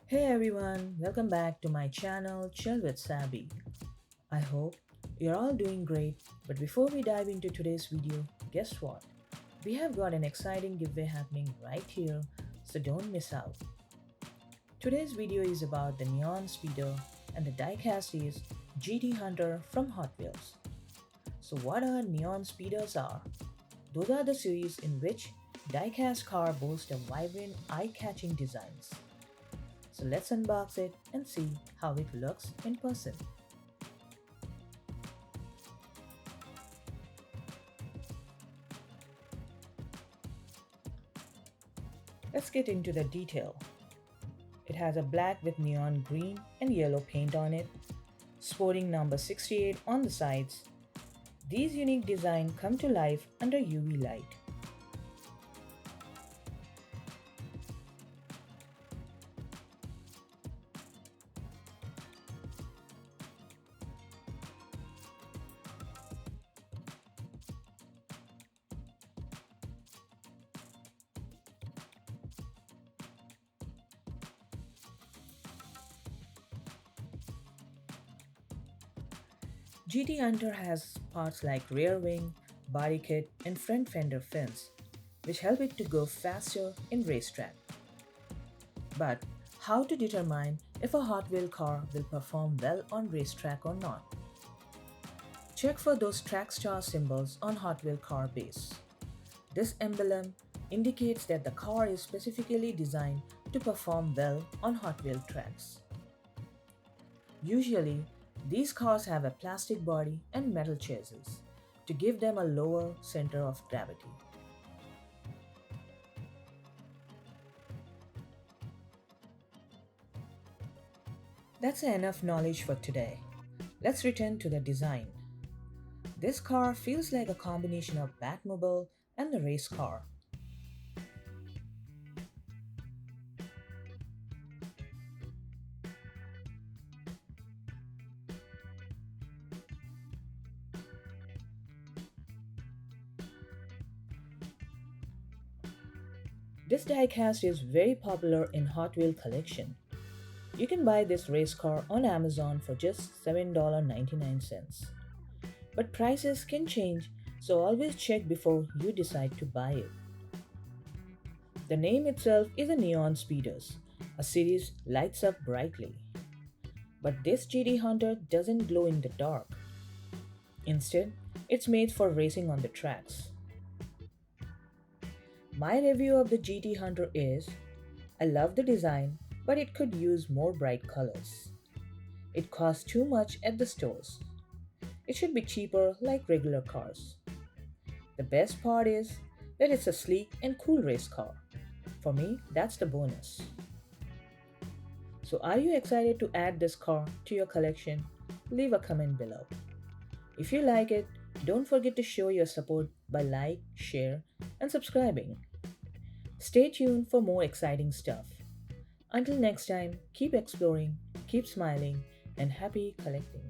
Hey everyone, welcome back to my channel Chill with Sabby. I hope you're all doing great, but before we dive into today's video, guess what? We have got an exciting giveaway happening right here, so don't miss out. Today's video is about the Neon Speeder and the diecast is GT Hunter from Hot Wheels. So what are Neon Speeders are? Those are the series in which diecast car boast a vibrant, eye-catching designs. So let's unbox it and see how it looks in person. Let's get into the detail. It has a black with neon green and yellow paint on it, sporting number 68 on the sides. These unique designs come to life under UV light. GT Hunter has parts like rear wing, body kit, and front fender fins, which help it to go faster in racetrack. But how to determine if a Hot Wheel car will perform well on racetrack or not? Check for those track star symbols on Hot Wheel car base. This emblem indicates that the car is specifically designed to perform well on Hot Wheel tracks. Usually, these cars have a plastic body and metal chassis to give them a lower center of gravity. That's enough knowledge for today. Let's return to the design. This car feels like a combination of Batmobile and the race car. This diecast is very popular in Hot Wheel collection. You can buy this race car on Amazon for just $7.99. But prices can change, so always check before you decide to buy it. The name itself is a Neon Speeders. A series lights up brightly. But this GT Hunter doesn't glow in the dark. Instead, it's made for racing on the tracks. My review of the GT Hunter is I love the design, but it could use more bright colors. It costs too much at the stores. It should be cheaper like regular cars. The best part is that it's a sleek and cool race car. For me, that's the bonus. So, are you excited to add this car to your collection? Leave a comment below. If you like it, don't forget to show your support by like, share, and subscribing. Stay tuned for more exciting stuff. Until next time, keep exploring, keep smiling, and happy collecting.